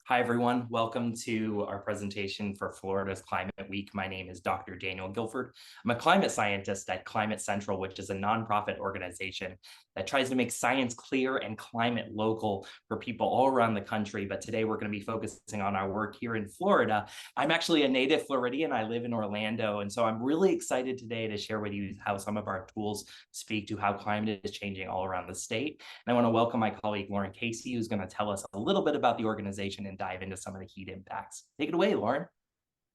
Hi, everyone. Welcome to our presentation for Florida's Climate Week. My name is Dr. Daniel Guilford. I'm a climate scientist at Climate Central, which is a nonprofit organization that tries to make science clear and climate local for people all around the country. But today we're going to be focusing on our work here in Florida. I'm actually a native Floridian. I live in Orlando. And so I'm really excited today to share with you how some of our tools speak to how climate is changing all around the state. And I want to welcome my colleague, Lauren Casey, who's going to tell us a little bit about the organization and dive into some of the heat impacts. Take it away, Lauren.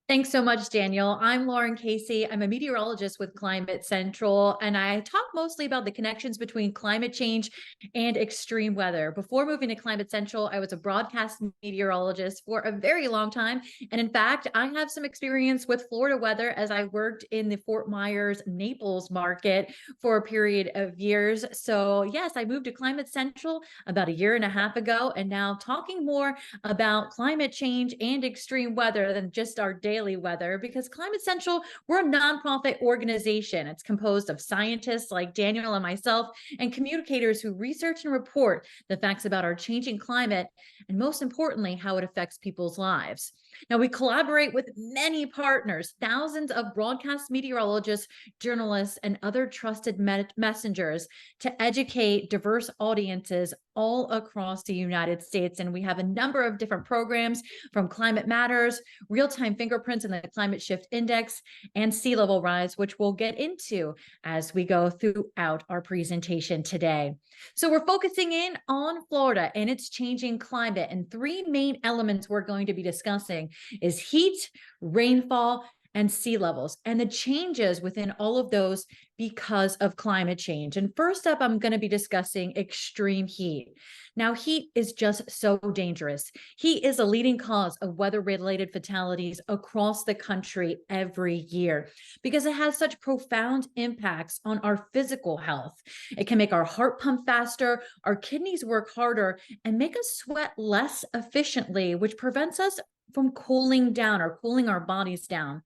Thanks so much, Daniel. I'm Lauren Casey. I'm a meteorologist with Climate Central, and I talk mostly about the connections between climate change and extreme weather. Before moving to Climate Central, I was a broadcast meteorologist for a very long time. And in fact, I have some experience with Florida weather as I worked in the Fort Myers, Naples market for a period of years. So yes, I moved to Climate Central about a year and a half ago, and now talking more about climate change and extreme weather than just our daily weather, because Climate Central, we're a nonprofit organization. It's composed of scientists like Daniel and myself and communicators who research and report the facts about our changing climate and, most importantly, how it affects people's lives. Now, we collaborate with many partners, thousands of broadcast meteorologists, journalists, and other trusted messengers to educate diverse audiences all across the United States. And we have a number of different programs, from Climate Matters, real-time fingerprints in the Climate Shift Index, and sea level rise, which we'll get into as we go throughout our presentation today. So we're focusing in on Florida and its changing climate, and three main elements we're going to be discussing is heat, rainfall, and sea levels, and the changes within all of those because of climate change. And first up, I'm going to be discussing extreme heat. Now, heat is just so dangerous. Heat is a leading cause of weather-related fatalities across the country every year because it has such profound impacts on our physical health. It can make our heart pump faster, our kidneys work harder, and make us sweat less efficiently, which prevents us from cooling down or cooling our bodies down.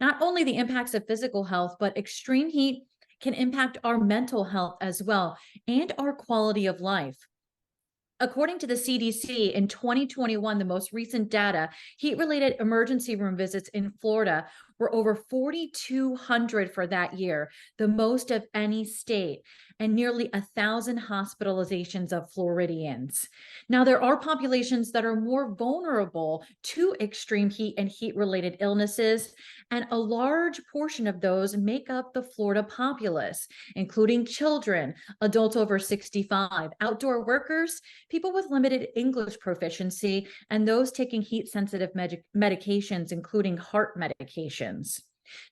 Not only the impacts of physical health, but extreme heat can impact our mental health as well and our quality of life. According to the CDC, in 2021, the most recent data, heat-related emergency room visits in Florida were over 4,200 for that year, the most of any state, and nearly 1,000 hospitalizations of Floridians. Now, there are populations that are more vulnerable to extreme heat and heat-related illnesses, and a large portion of those make up the Florida populace, including children, adults over 65, outdoor workers, people with limited English proficiency, and those taking heat-sensitive medications, including heart medications.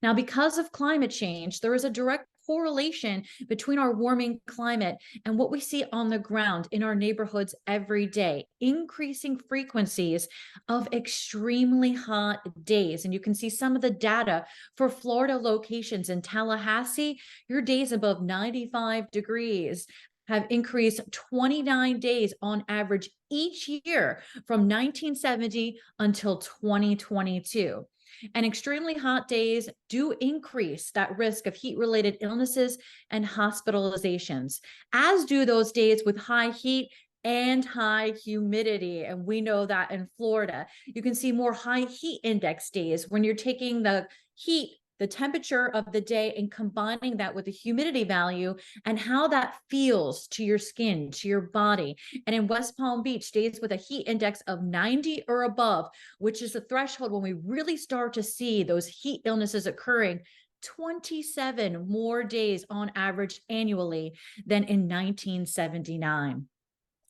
Now, because of climate change, there is a direct correlation between our warming climate and what we see on the ground in our neighborhoods every day, increasing frequencies of extremely hot days. And you can see some of the data for Florida locations. In Tallahassee, your days above 95 degrees have increased 29 days on average each year from 1970 until 2022. And extremely hot days do increase that risk of heat-related illnesses and hospitalizations, as do those days with high heat and high humidity. And we know that in Florida, you can see more high heat index days when you're taking the heat, the temperature of the day, and combining that with the humidity value and how that feels to your skin, to your body. And in West Palm Beach, days with a heat index of 90 or above, which is the threshold when we really start to see those heat illnesses occurring, 27 more days on average annually than in 1979.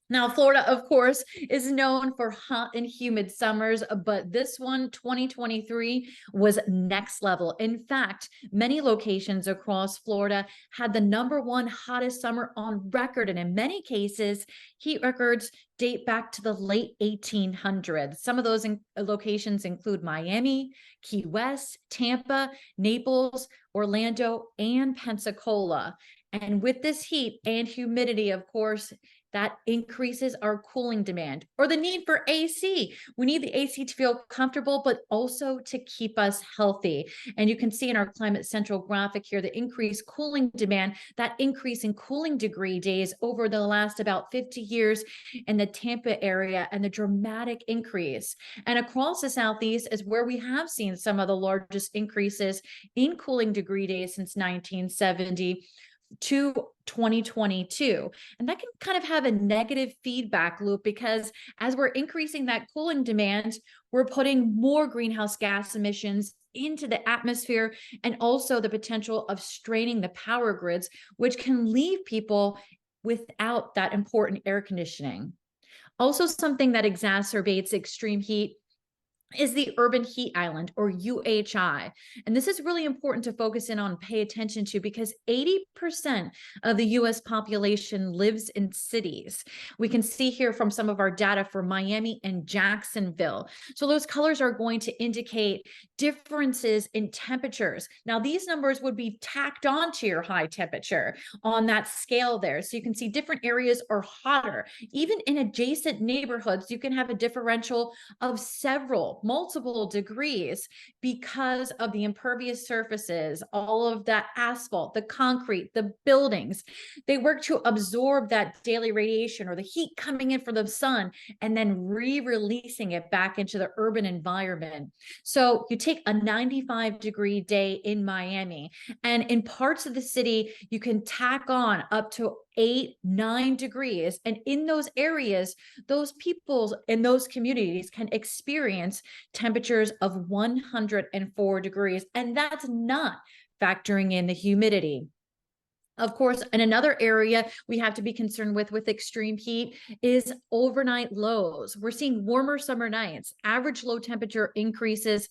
Now, Florida, of course, is known for hot and humid summers, but this one, 2023, was next level. In fact, many locations across Florida had the #1 hottest summer on record, and in many cases, heat records date back to the late 1800s. Some of those locations include Miami, Key West, Tampa, Naples, Orlando, and Pensacola. And with this heat and humidity, of course, that increases our cooling demand or the need for AC. We need the AC to feel comfortable, but also to keep us healthy. And you can see in our Climate Central graphic here, the increased cooling demand, that increase in cooling degree days over the last about 50 years in the Tampa area, and the dramatic increase. And across the Southeast is where we have seen some of the largest increases in cooling degree days since 1970 to 2022. And that can kind of have a negative feedback loop, because as we're increasing that cooling demand, we're putting more greenhouse gas emissions into the atmosphere, and also the potential of straining the power grids, which can leave people without that important air conditioning. Also, something that exacerbates extreme heat is the urban heat island, or UHI. And this is really important to focus in on, pay attention to, because 80% of the US population lives in cities. We can see here from some of our data for Miami and Jacksonville. So those colors are going to indicate differences in temperatures. Now, these numbers would be tacked onto your high temperature on that scale there. So you can see different areas are hotter. Even in adjacent neighborhoods, you can have a differential of multiple degrees, because of the impervious surfaces, all of that asphalt, the concrete, the buildings. They work to absorb that daily radiation or the heat coming in from the sun, and then re-releasing it back into the urban environment. So you take a 95-degree day in Miami, and in parts of the city, you can tack on up to 8, 9 degrees. And in those areas, those people in those communities can experience temperatures of 104 degrees. And that's not factoring in the humidity. Of course, in another area we have to be concerned with extreme heat is overnight lows. We're seeing warmer summer nights, average low temperature increases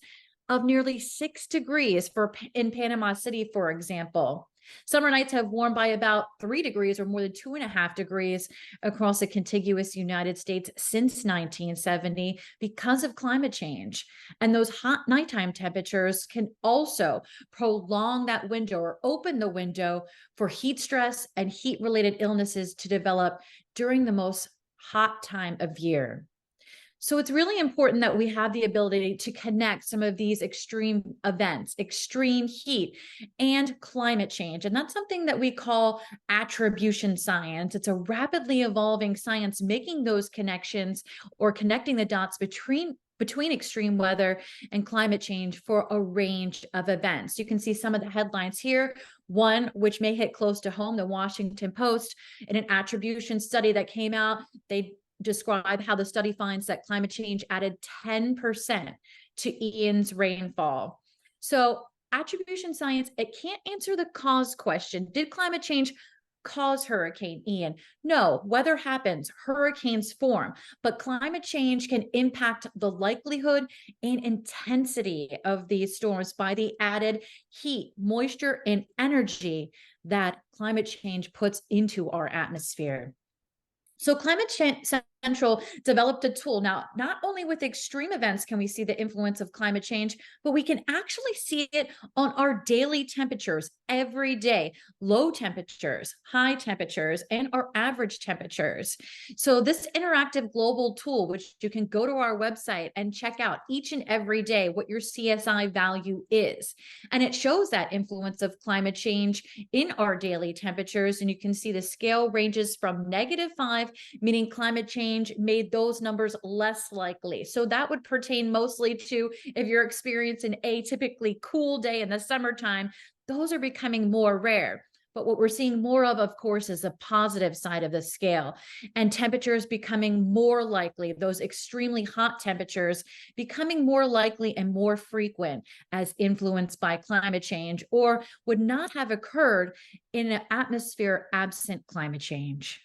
of nearly 6 degrees in Panama City, for example. Summer nights have warmed by about 3 degrees, or more than 2.5 degrees, across the contiguous United States since 1970 because of climate change. And those hot nighttime temperatures can also prolong that window, or open the window for heat stress and heat-related illnesses to develop during the most hot time of year. So it's really important that we have the ability to connect some of these extreme events, extreme heat, and climate change. And that's something that we call attribution science. It's a rapidly evolving science, making those connections, or connecting the dots between extreme weather and climate change for a range of events. You can see some of the headlines here. One, which may hit close to home, the Washington Post, in an attribution study that came out, they describe how the study finds that climate change added 10% to Ian's rainfall. So attribution science, it can't answer the cause question. Did climate change cause Hurricane Ian? No, weather happens, hurricanes form, but climate change can impact the likelihood and intensity of these storms by the added heat, moisture, and energy that climate change puts into our atmosphere. So Climate Central developed a tool. Now, not only with extreme events can we see the influence of climate change, but we can actually see it on our daily temperatures every day, low temperatures, high temperatures, and our average temperatures. So this interactive global tool, which you can go to our website and check out each and every day what your CSI value is. And it shows that influence of climate change in our daily temperatures. And you can see the scale ranges from -5, meaning climate change made those numbers less likely. So that would pertain mostly to if you're experiencing a typically cool day in the summertime. Those are becoming more rare. But what we're seeing more of course, is the positive side of the scale, and temperatures becoming more likely, those extremely hot temperatures becoming more likely and more frequent as influenced by climate change, or would not have occurred in an atmosphere absent climate change.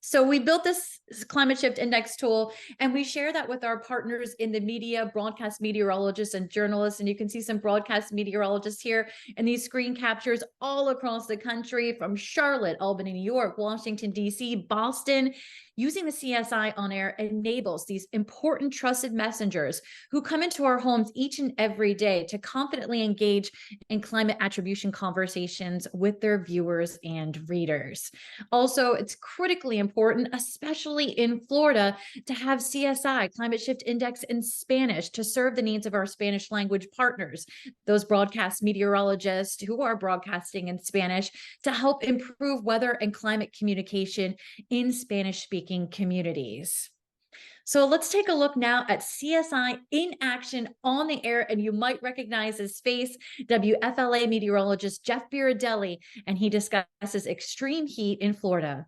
So we built this climate shift index tool and we share that with our partners in the media, broadcast meteorologists and journalists. And you can see some broadcast meteorologists here in these screen captures all across the country from Charlotte, Albany, New York, Washington, D.C., Boston. Using the CSI on air enables these important trusted messengers who come into our homes each and every day to confidently engage in climate attribution conversations with their viewers and readers. Also, it's critically important, especially in Florida, to have CSI, Climate Shift Index, in Spanish to serve the needs of our Spanish language partners, those broadcast meteorologists who are broadcasting in Spanish, to help improve weather and climate communication in Spanish speaking communities. So let's take a look now at CSI in action on the air, and you might recognize his face, WFLA meteorologist Jeff Biradelli, and he discusses extreme heat in Florida.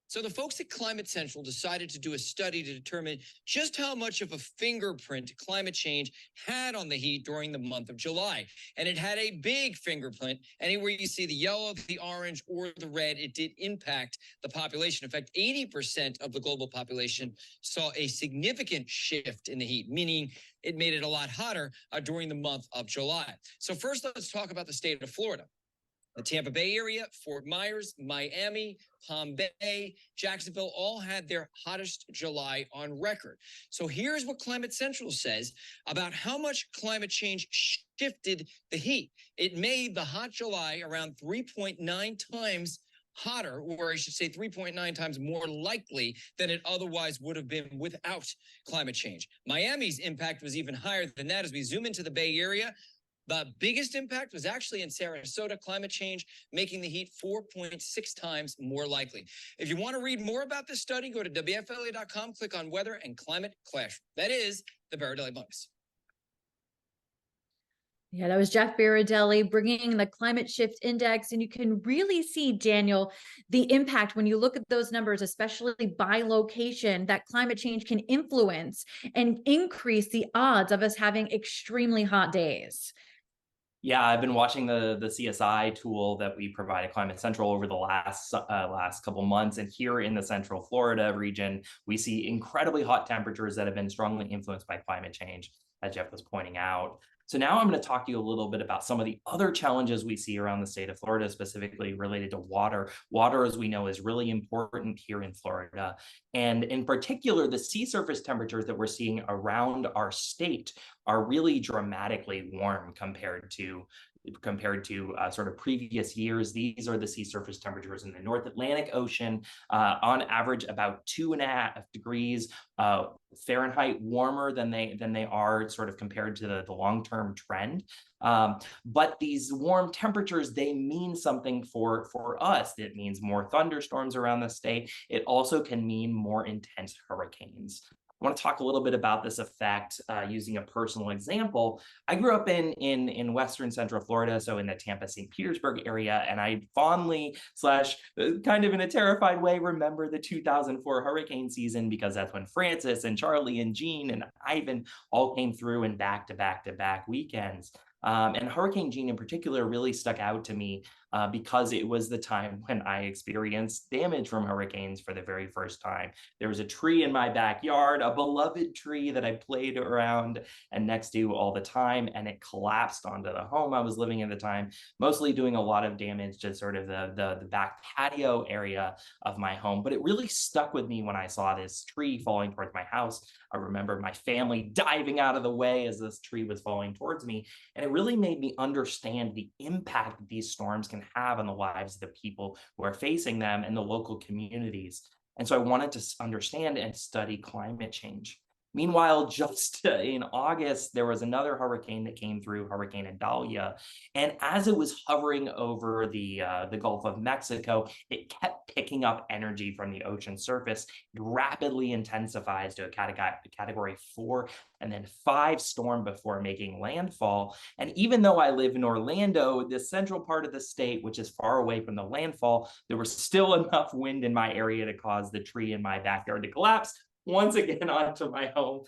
So the folks at Climate Central decided to do a study to determine just how much of a fingerprint climate change had on the heat during the month of July. And it had a big fingerprint. Anywhere you see the yellow, the orange, or the red, it did impact the population. In fact, 80% of the global population saw a significant shift in the heat, meaning it made it a lot hotter during the month of July. So first, let's talk about the state of Florida. The Tampa Bay area, Fort Myers, Miami, Palm Bay, Jacksonville all had their hottest July on record. So here's what Climate Central says about how much climate change shifted the heat. It made the hot July around 3.9 times hotter, or I should say 3.9 times more likely than it otherwise would have been without climate change. Miami's impact was even higher than that. As we zoom into the Bay Area, the biggest impact was actually in Sarasota, climate change, making the heat 4.6 times more likely. If you want to read more about this study, go to WFLA.com, click on Weather and Climate Clash. That is the Biradelli bonus. Yeah, that was Jeff Biradelli bringing the climate shift index. And you can really see, Daniel, the impact when you look at those numbers, especially by location, that climate change can influence and increase the odds of us having extremely hot days. Yeah, I've been watching the CSI tool that we provide at Climate Central over the last couple months, and here in the Central Florida region, we see incredibly hot temperatures that have been strongly influenced by climate change, as Jeff was pointing out. So now I'm going to talk to you a little bit about some of the other challenges we see around the state of Florida, specifically related to water. Water, as we know, is really important here in Florida, and in particular, the sea surface temperatures that we're seeing around our state are really dramatically warm compared to sort of previous years. These are the sea surface temperatures in the North Atlantic Ocean, on average about 2.5 degrees Fahrenheit warmer than they are sort of compared to the long-term trend. But these warm temperatures, they mean something for us. It means more thunderstorms around the state. It also can mean more intense hurricanes. I want to talk a little bit about this effect using a personal example. I grew up in Western Central Florida, so in the Tampa, St. Petersburg area, and I fondly slash kind of in a terrified way remember the 2004 hurricane season, because that's when Francis and Charlie and Jean and Ivan all came through in back-to-back weekends. And Hurricane Jean in particular really stuck out to me because it was the time when I experienced damage from hurricanes for the very first time. There was a tree in my backyard, a beloved tree that I played around and next to all the time, and it collapsed onto the home I was living in at the time, mostly doing a lot of damage to sort of the back patio area of my home. But it really stuck with me when I saw this tree falling towards my house. I remember my family diving out of the way as this tree was falling towards me. And it really made me understand the impact that these storms can have on the lives of the people who are facing them and the local communities. And so I wanted to understand and study climate change. Meanwhile, just in August, there was another hurricane that came through, Hurricane Idalia. And as it was hovering over the Gulf of Mexico, it kept picking up energy from the ocean surface. It rapidly intensifies to a category 4 and then 5 storm before making landfall. And even though I live in Orlando, the central part of the state, which is far away from the landfall, there was still enough wind in my area to cause the tree in my backyard to collapse once again onto my home.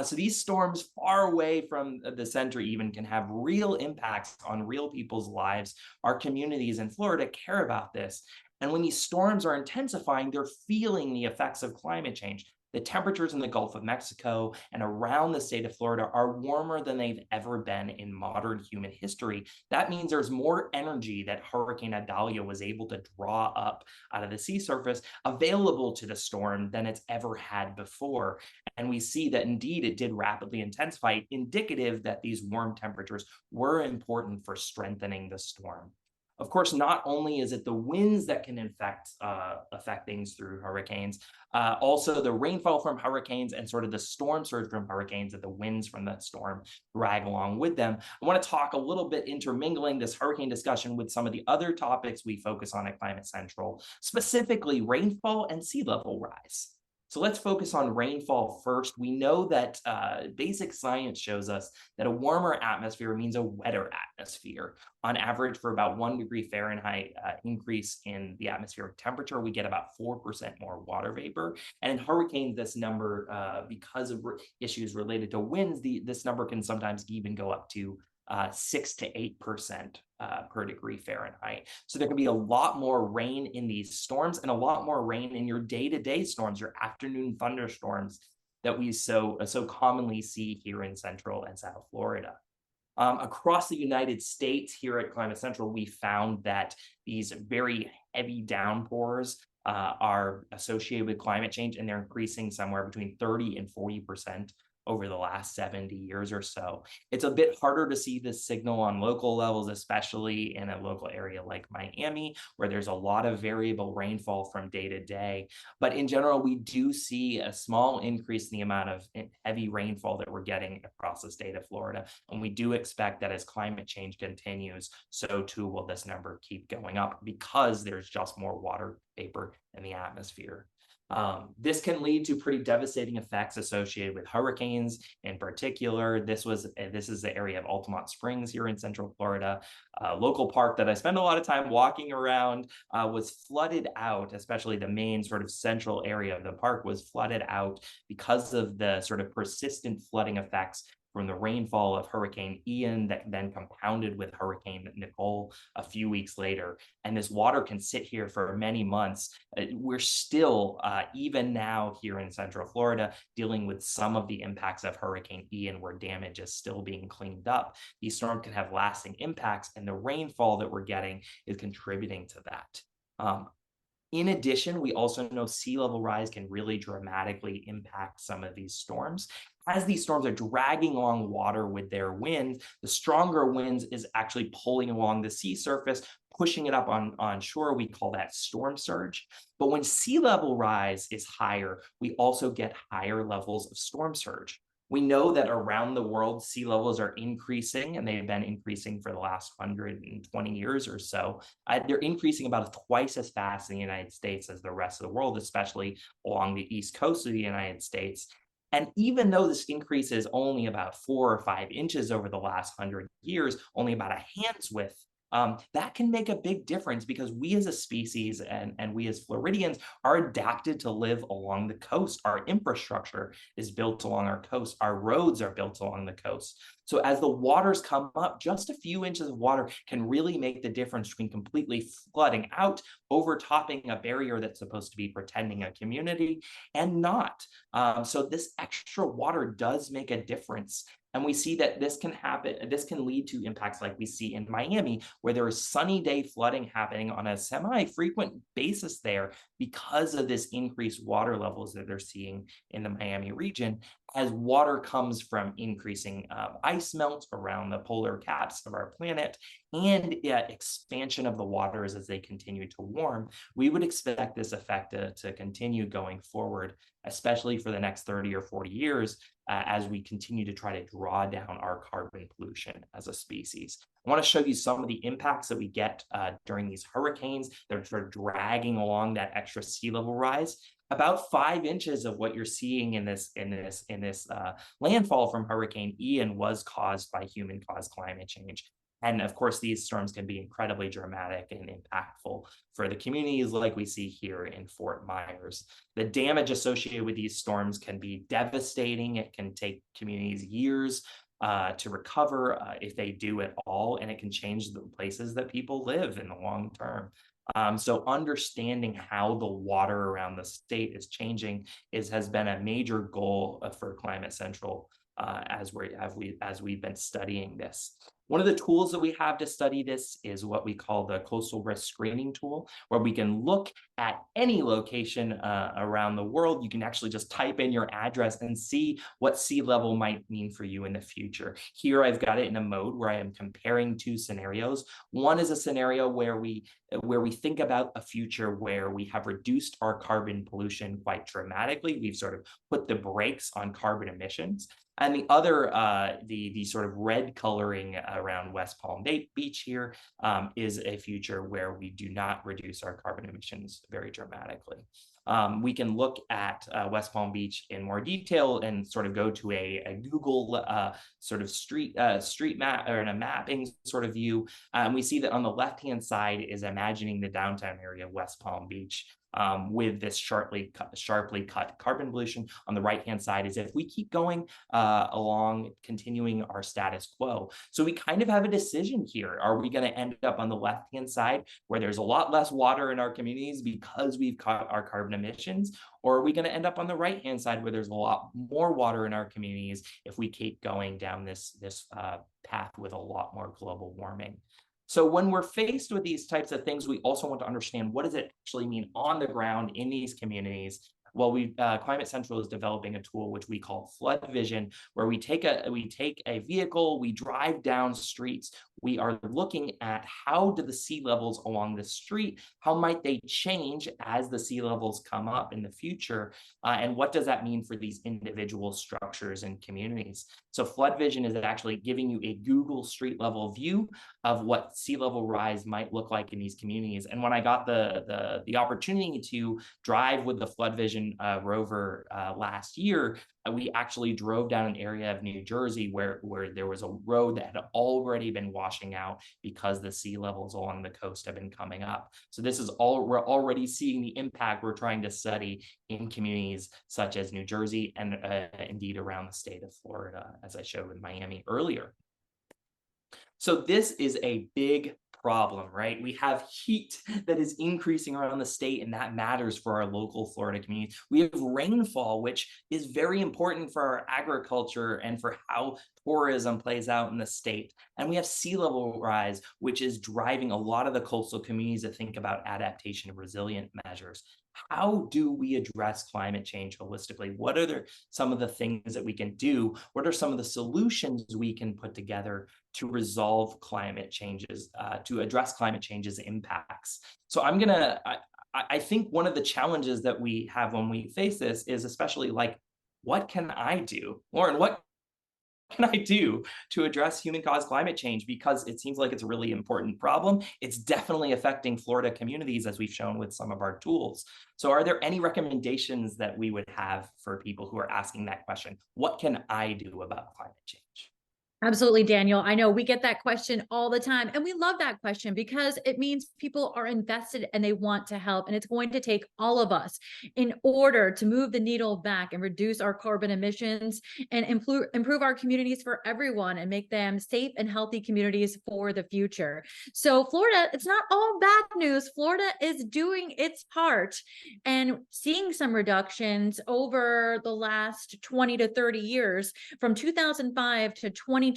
So these storms far away from the center even can have real impacts on real people's lives. Our communities in Florida care about this. And when these storms are intensifying, they're feeling the effects of climate change. The temperatures in the Gulf of Mexico and around the state of Florida are warmer than they've ever been in modern human history. That means there's more energy that Hurricane Idalia was able to draw up out of the sea surface available to the storm than it's ever had before. And we see that indeed it did rapidly intensify, indicative that these warm temperatures were important for strengthening the storm. Of course, not only is it the winds that can affect things through hurricanes, also the rainfall from hurricanes and sort of the storm surge from hurricanes that the winds from that storm drag along with them. I want to talk a little bit intermingling this hurricane discussion with some of the other topics we focus on at Climate Central, specifically rainfall and sea level rise. So let's focus on rainfall first. We know that basic science shows us that a warmer atmosphere means a wetter atmosphere. On average, for about 1 degree Fahrenheit increase in the atmospheric temperature, we get about 4% more water vapor. And in hurricanes, this number, because of issues related to winds, this number can sometimes even go up to 6 to 8% per degree Fahrenheit. So there can be a lot more rain in these storms and a lot more rain in your day-to-day storms, your afternoon thunderstorms that we so commonly see here in Central and South Florida. Across the United States, here at Climate Central, we found that these very heavy downpours are associated with climate change, and they're increasing somewhere between 30 and 40% over the last 70 years or so. It's a bit harder to see this signal on local levels, especially in a local area like Miami, where there's a lot of variable rainfall from day to day. But in general, we do see a small increase in the amount of heavy rainfall that we're getting across the state of Florida. And we do expect that as climate change continues, so too will this number keep going up because there's just more water vapor in the atmosphere. This can lead to pretty devastating effects associated with hurricanes. In particular, this is the area of Altamont Springs here in Central Florida. A local park that I spend a lot of time walking around was flooded out, especially the main sort of central area of the park was flooded out because of the sort of persistent flooding effects from the rainfall of Hurricane Ian that then compounded with Hurricane Nicole a few weeks later. And this water can sit here for many months. We're still, even now here in Central Florida, dealing with some of the impacts of Hurricane Ian where damage is still being cleaned up. These storms can have lasting impacts, and the rainfall that we're getting is contributing to that. In addition, we also know sea level rise can really dramatically impact some of these storms. As these storms are dragging along water with their winds, the stronger winds is actually pulling along the sea surface, pushing it up on shore. We call that storm surge. But when sea level rise is higher, we also get higher levels of storm surge. We know that around the world, sea levels are increasing, and they've been increasing for the last 120 years or so. They're increasing about twice as fast in the United States as the rest of the world, especially along the east coast of the United States. And even though this increase is only about 4 or 5 inches over the last 100 years, only about a hand's width, that can make a big difference because we as a species and we as Floridians are adapted to live along the coast. Our infrastructure is built along our coast. Our roads are built along the coast. So as the waters come up, just a few inches of water can really make the difference between completely flooding out, overtopping a barrier that's supposed to be protecting a community, and not. So this extra water does make a difference. And we see that this can happen, this can lead to impacts like we see in Miami, where there is sunny day flooding happening on a semi-frequent basis there because of this increased water levels that they're seeing in the Miami region, as water comes from increasing ice melt around the polar caps of our planet and expansion of the waters as they continue to warm. We would expect this effect to continue going forward, especially for the next 30 or 40 years, as we continue to try to draw down our carbon pollution as a species. I want to show you some of the impacts that we get during these hurricanes that are sort of dragging along that extra sea level rise. About 5 inches of what you're seeing in this landfall from Hurricane Ian was caused by human-caused climate change. And of course, these storms can be incredibly dramatic and impactful for the communities like we see here in Fort Myers. The damage associated with these storms can be devastating. It can take communities years to recover if they do at all, and it can change the places that people live in the long term. So understanding how the water around the state is changing has been a major goal for Climate Central as we've been studying this. One of the tools that we have to study this is what we call the coastal risk screening tool, where we can look at any location around the world. You can actually just type in your address and see what sea level might mean for you in the future. Here I've got it in a mode where I am comparing two scenarios. One is a scenario where we think about a future where we have reduced our carbon pollution quite dramatically. We've sort of put the brakes on carbon emissions. And the other, the sort of red coloring around West Palm Beach here is a future where we do not reduce our carbon emissions very dramatically. We can look at West Palm Beach in more detail and sort of go to a Google sort of street map or in a mapping sort of view. We see that on the left-hand side is imagining the downtown area of West Palm Beach. With this sharply cut carbon pollution. On the right-hand side is if we keep going along, continuing our status quo. So we kind of have a decision here. Are we going to end up on the left-hand side where there's a lot less water in our communities because we've cut our carbon emissions? Or are we going to end up on the right-hand side where there's a lot more water in our communities if we keep going down this path with a lot more global warming? So when we're faced with these types of things, we also want to understand what does it actually mean on the ground in these communities. Well, Climate Central is developing a tool which we call Flood Vision, where we take a vehicle, we drive down streets. We are looking at how do the sea levels along the street, how might they change as the sea levels come up in the future, and what does that mean for these individual structures and communities? So Flood Vision is actually giving you a Google street level view of what sea level rise might look like in these communities. And when I got the opportunity to drive with the Flood Vision rover last year, we actually drove down an area of New Jersey where there was a road that had already been washing out because the sea levels along the coast have been coming up. So we're already seeing the impact we're trying to study in communities such as New Jersey and indeed around the state of Florida, as I showed with Miami earlier. So this is a big problem, right? We have heat that is increasing around the state, and that matters for our local Florida communities. We have rainfall, which is very important for our agriculture and for how tourism plays out in the state. And we have sea level rise, which is driving a lot of the coastal communities to think about adaptation and resilient measures. How do we address climate change holistically? What are some of the things that we can do? What are some of the solutions we can put together to resolve climate changes, to address climate change's impacts? So I think one of the challenges that we have when we face this is especially like, what can I do? Lauren, what can I do to address human-caused climate change? Because it seems like it's a really important problem. It's definitely affecting Florida communities, as we've shown with some of our tools. So are there any recommendations that we would have for people who are asking that question? What can I do about climate change? Absolutely, Daniel. I know we get that question all the time, and we love that question because it means people are invested and they want to help. And it's going to take all of us in order to move the needle back and reduce our carbon emissions and improve our communities for everyone and make them safe and healthy communities for the future. So Florida, it's not all bad news. Florida is doing its part and seeing some reductions over the last 20 to 30 years. From 2005 to 2020,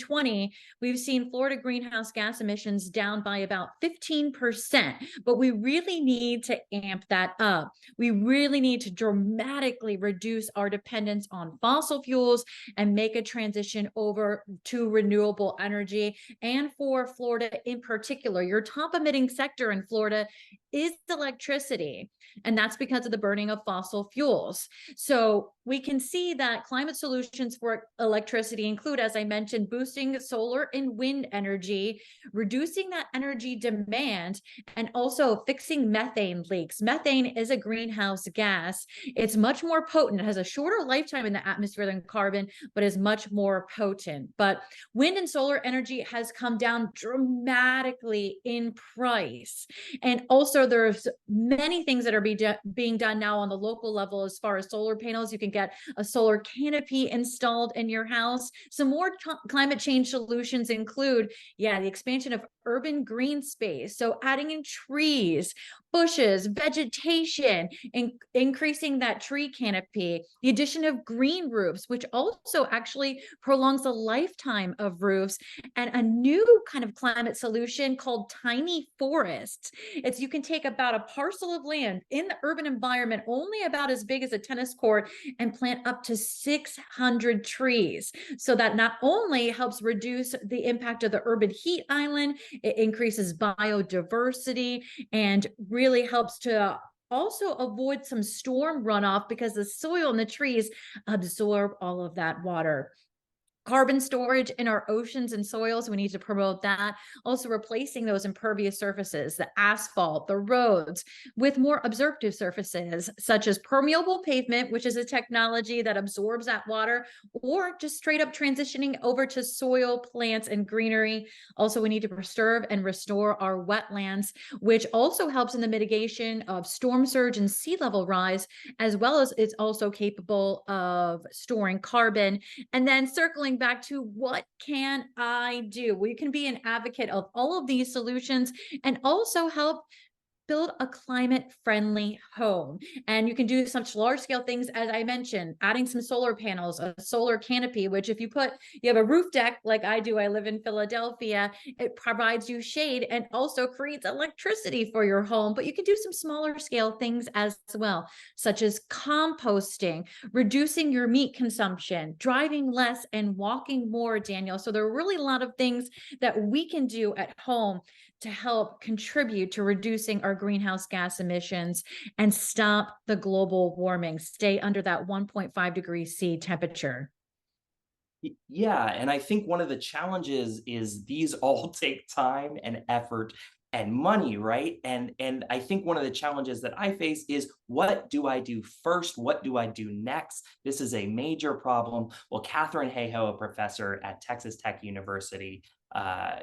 we've seen Florida greenhouse gas emissions down by about 15%, but we really need to amp that up. We really need to dramatically reduce our dependence on fossil fuels and make a transition over to renewable energy. And for Florida in particular, your top emitting sector in Florida is electricity, and that's because of the burning of fossil fuels. So we can see that climate solutions for electricity include, as I mentioned, boosting solar and wind energy, reducing that energy demand, and also fixing methane leaks. Methane is a greenhouse gas. It's much more potent. It has a shorter lifetime in the atmosphere than carbon, but is much more potent. But wind and solar energy has come down dramatically in price. And also there's many things that are being done now on the local level as far as solar panels. You can get a solar canopy installed in your house. Some more climate change solutions include, the expansion of urban green space. So adding in trees, bushes, vegetation, increasing that tree canopy, the addition of green roofs, which also actually prolongs the lifetime of roofs, and a new kind of climate solution called tiny forests. It's you can take about a parcel of land in the urban environment, only about as big as a tennis court, and plant up to 600 trees. So that not only helps reduce the impact of the urban heat island, it increases biodiversity and really helps to also avoid some storm runoff because the soil and the trees absorb all of that water. Carbon storage in our oceans and soils, we need to promote that. Also replacing those impervious surfaces, the asphalt, the roads, with more absorptive surfaces, such as permeable pavement, which is a technology that absorbs that water, or just straight up transitioning over to soil, plants, and greenery. Also, we need to preserve and restore our wetlands, which also helps in the mitigation of storm surge and sea level rise, as well as it's also capable of storing carbon. And then circling back to what can I do? We can be an advocate of all of these solutions and also help build a climate-friendly home. And you can do such large-scale things as I mentioned, adding some solar panels, a solar canopy, which if you have a roof deck like I do, I live in Philadelphia, it provides you shade and also creates electricity for your home. But you can do some smaller scale things as well, such as composting, reducing your meat consumption, driving less and walking more, Daniel. So there are really a lot of things that we can do at home to help contribute to reducing our greenhouse gas emissions and stop the global warming, stay under that 1.5 degrees C temperature. Yeah, and I think one of the challenges is these all take time and effort and money, right? And I think one of the challenges that I face is, what do I do first? What do I do next? This is a major problem. Well, Catherine Hayhoe, a professor at Texas Tech University,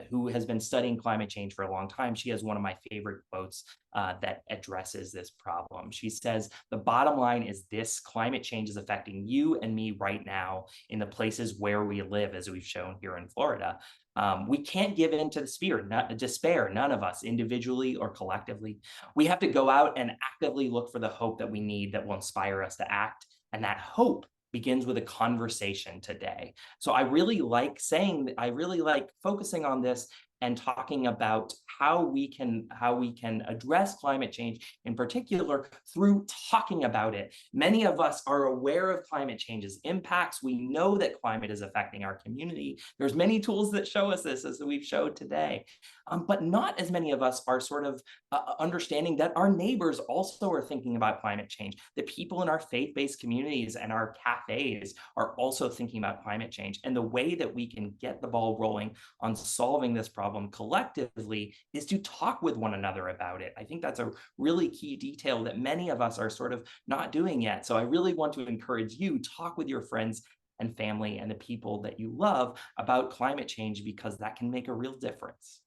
who has been studying climate change for a long time, she has one of my favorite quotes that addresses this problem. She says, "The bottom line is this: climate change is affecting you and me right now in the places where we live, as we've shown here in Florida. We can't give in to the despair, none of us, individually or collectively. We have to go out and actively look for the hope that we need that will inspire us to act. And that hope begins with a conversation today." So I really like focusing on this and talking about how we can address climate change in particular through talking about it. Many of us are aware of climate change's impacts. We know that climate is affecting our community. There's many tools that show us this, as we've showed today. But not as many of us are sort of understanding that our neighbors also are thinking about climate change. The people in our faith-based communities and our cafes are also thinking about climate change. And the way that we can get the ball rolling on solving this problem collectively is to talk with one another about it. I think that's a really key detail that many of us are sort of not doing yet. So I really want to encourage you, talk with your friends and family and the people that you love about climate change, because that can make a real difference.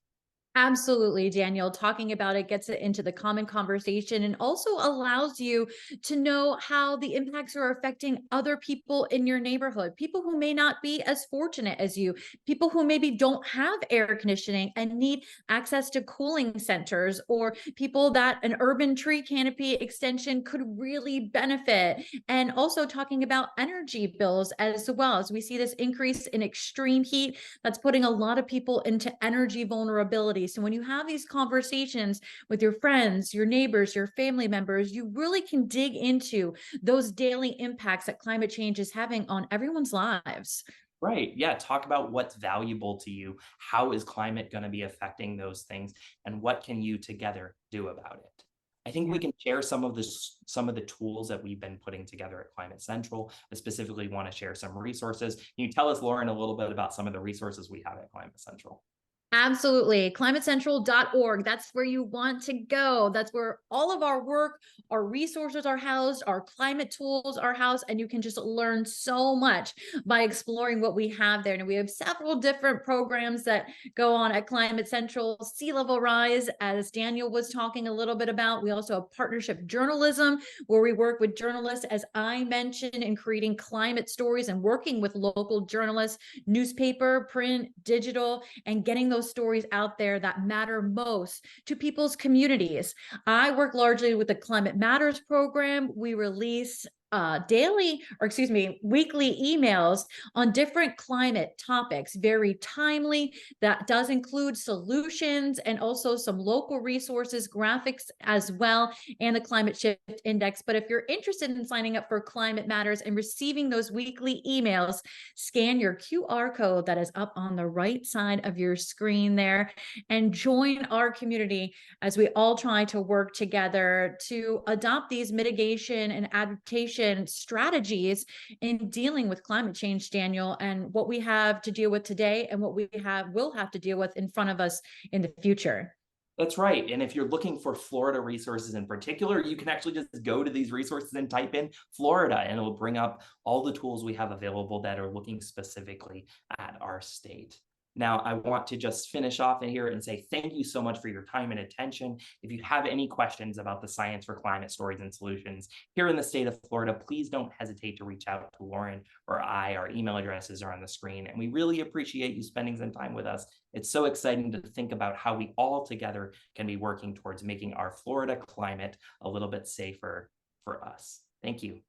Absolutely, Daniel. Talking about it gets it into the common conversation and also allows you to know how the impacts are affecting other people in your neighborhood, people who may not be as fortunate as you, people who maybe don't have air conditioning and need access to cooling centers, or people that an urban tree canopy extension could really benefit. And also talking about energy bills as well, as we see this increase in extreme heat that's putting a lot of people into energy vulnerability. So when you have these conversations with your friends, your neighbors, your family members, you really can dig into those daily impacts that climate change is having on everyone's lives. Right. Yeah. Talk about what's valuable to you. How is climate going to be affecting those things? And what can you together do about it? I think we Yeah. can share some of the tools that we've been putting together at Climate Central. I specifically want to share some resources. Can you tell us, Lauren, a little bit about some of the resources we have at Climate Central? Absolutely. ClimateCentral.org. That's where you want to go. That's where all of our work, our resources are housed, our climate tools are housed, and you can just learn so much by exploring what we have there. And we have several different programs that go on at Climate Central. Sea level rise, as Daniel was talking a little bit about. We also have partnership journalism, where we work with journalists, as I mentioned, in creating climate stories and working with local journalists, newspaper, print, digital, and getting those those stories out there that matter most to people's communities. I work largely with the Climate Matters program. We release weekly emails on different climate topics, very timely. That does include solutions and also some local resources, graphics as well, and the Climate Shift Index. But if you're interested in signing up for Climate Matters and receiving those weekly emails, scan your QR code that is up on the right side of your screen there and join our community as we all try to work together to adopt these mitigation and adaptation strategies in dealing with climate change, Daniel, and what we have to deal with today and what we will have to deal with in front of us in the future. That's right. And if you're looking for Florida resources in particular, you can actually just go to these resources and type in Florida, and it'll bring up all the tools we have available that are looking specifically at our state. Now, I want to just finish off in here and say thank you so much for your time and attention. If you have any questions about the science for climate stories and solutions here in the state of Florida, please don't hesitate to reach out to Lauren or I. Our email addresses are on the screen, and we really appreciate you spending some time with us. It's so exciting to think about how we all together can be working towards making our Florida climate a little bit safer for us. Thank you.